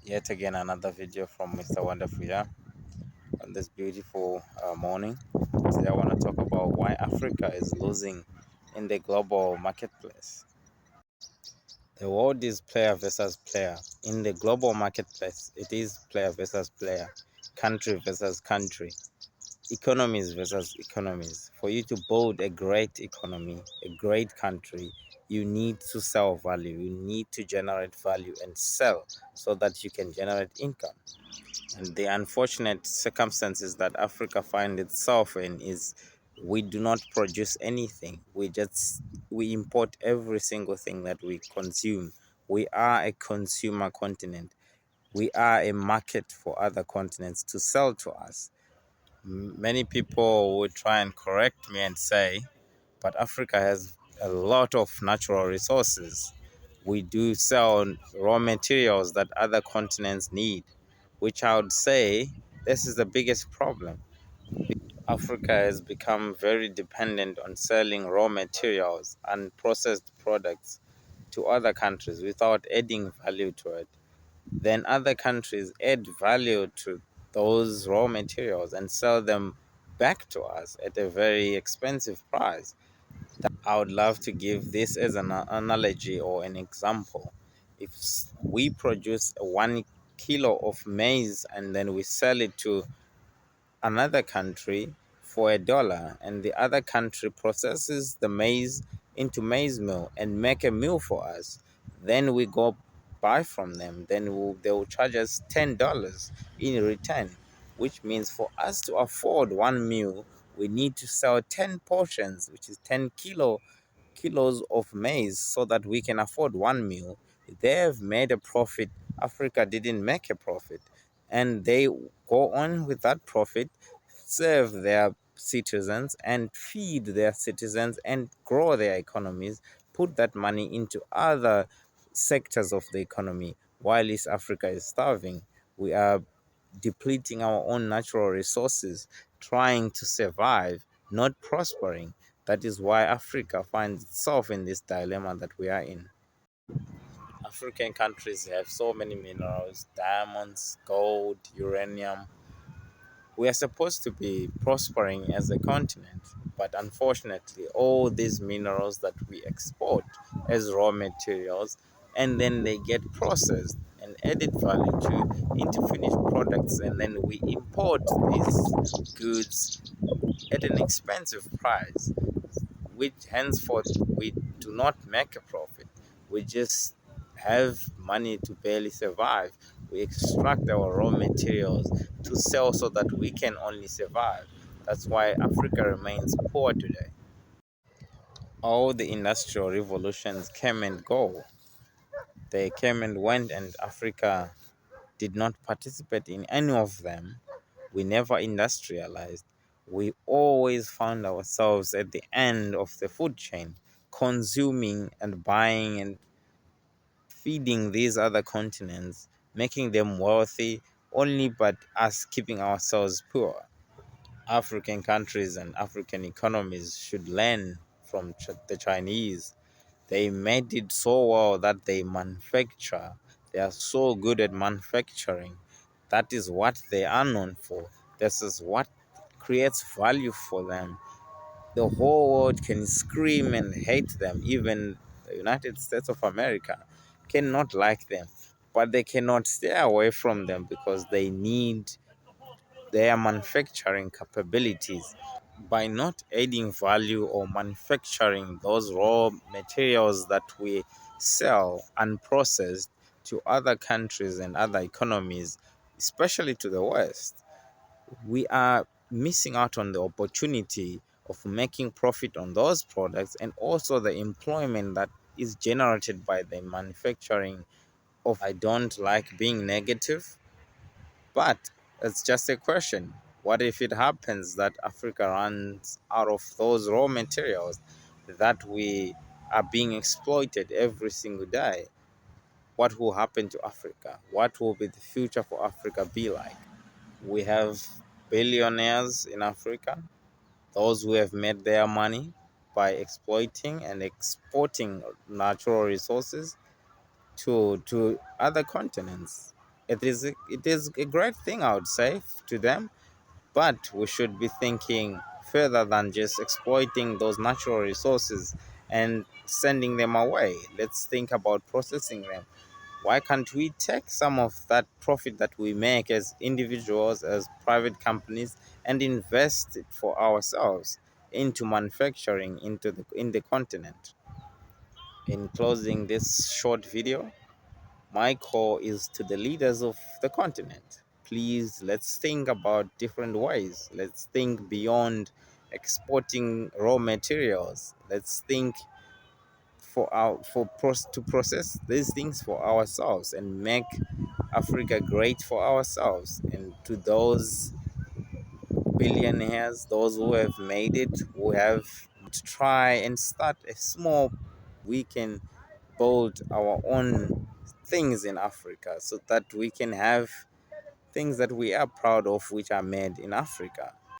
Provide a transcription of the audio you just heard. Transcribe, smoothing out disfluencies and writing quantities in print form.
Yet again, another video from Mr. Wonderful here on this beautiful morning. Today, I want to talk about why Africa is losing in the global marketplace. The world is player versus player. In the global marketplace, it is player versus player, country versus country, economies versus economies. For you to build a great economy, a great country, you need to sell value. You need to generate value and sell so that you can generate income. And the unfortunate circumstances that Africa finds itself in is we do not produce anything. We import every single thing that we consume. We are a consumer continent. We are a market for other continents to sell to us. Many people would try and correct me and say, but Africa has a lot of natural resources. We do sell raw materials that other continents need, which I would say this is the biggest problem. Africa has become very dependent on selling raw materials and processed products to other countries without adding value to it. Then other countries add value to those raw materials and sell them back to us at a very expensive price. I would love to give this as an analogy or an example. If we produce 1 kilo of maize and then we sell it to another country for $1, and the other country processes the maize into maize meal and make a meal for us, then we go buy from them, then they will charge us $10 in return, which means for us to afford one meal we need to sell 10 portions, which is 10 kilos of maize, so that we can afford one meal. They have made a profit. Africa didn't make a profit, and they go on with that profit, serve their citizens and feed their citizens and grow their economies, put that money into other sectors of the economy. While East Africa is starving, we are depleting our own natural resources, trying to survive, not prospering. That is why Africa finds itself in this dilemma that we are in. African countries have so many minerals, diamonds, gold, uranium. We are supposed to be prospering as a continent, but unfortunately, all these minerals that we export as raw materials and then they get processed and added value to into finished products, and then we import these goods at an expensive price, which henceforth we do not make a profit. We just have money to barely survive. We extract our raw materials to sell so that we can only survive. That's why Africa remains poor today. All the industrial revolutions came and go. They came and went, and Africa did not participate in any of them. We never industrialized. We always found ourselves at the end of the food chain, consuming and buying and feeding these other continents, making them wealthy, only but us keeping ourselves poor. African countries and African economies should learn from the Chinese. They made it so well that they manufacture. They are so good at manufacturing. That is what they are known for. This is what creates value for them. The whole world can scream and hate them. Even the United States of America cannot like them, but they cannot stay away from them because they need their manufacturing capabilities. By not adding value or manufacturing those raw materials that we sell unprocessed to other countries and other economies, especially to the West, we are missing out on the opportunity of making profit on those products and also the employment that is generated by the manufacturing of. I don't like being negative, but it's just a question. What if it happens that Africa runs out of those raw materials that we are being exploited every single day? What will happen to Africa? What will be the future for Africa be like? We have billionaires in Africa, those who have made their money by exploiting and exporting natural resources to other continents. it is a great thing, I would say, to them, but we should be thinking further than just exploiting those natural resources and sending them away. Let's think about processing them. Why can't we take some of that profit that we make as individuals, as private companies, and invest it for ourselves into manufacturing in the continent? In closing this short video, my call is to the leaders of the continent. Please, let's think about different ways. Let's think beyond exporting raw materials. Let's think to process these things for ourselves and make Africa great for ourselves. And to those billionaires, those who have made it, who have to try and start a small, we can build our own things in Africa so that we can have things that we are proud of which are made in Africa.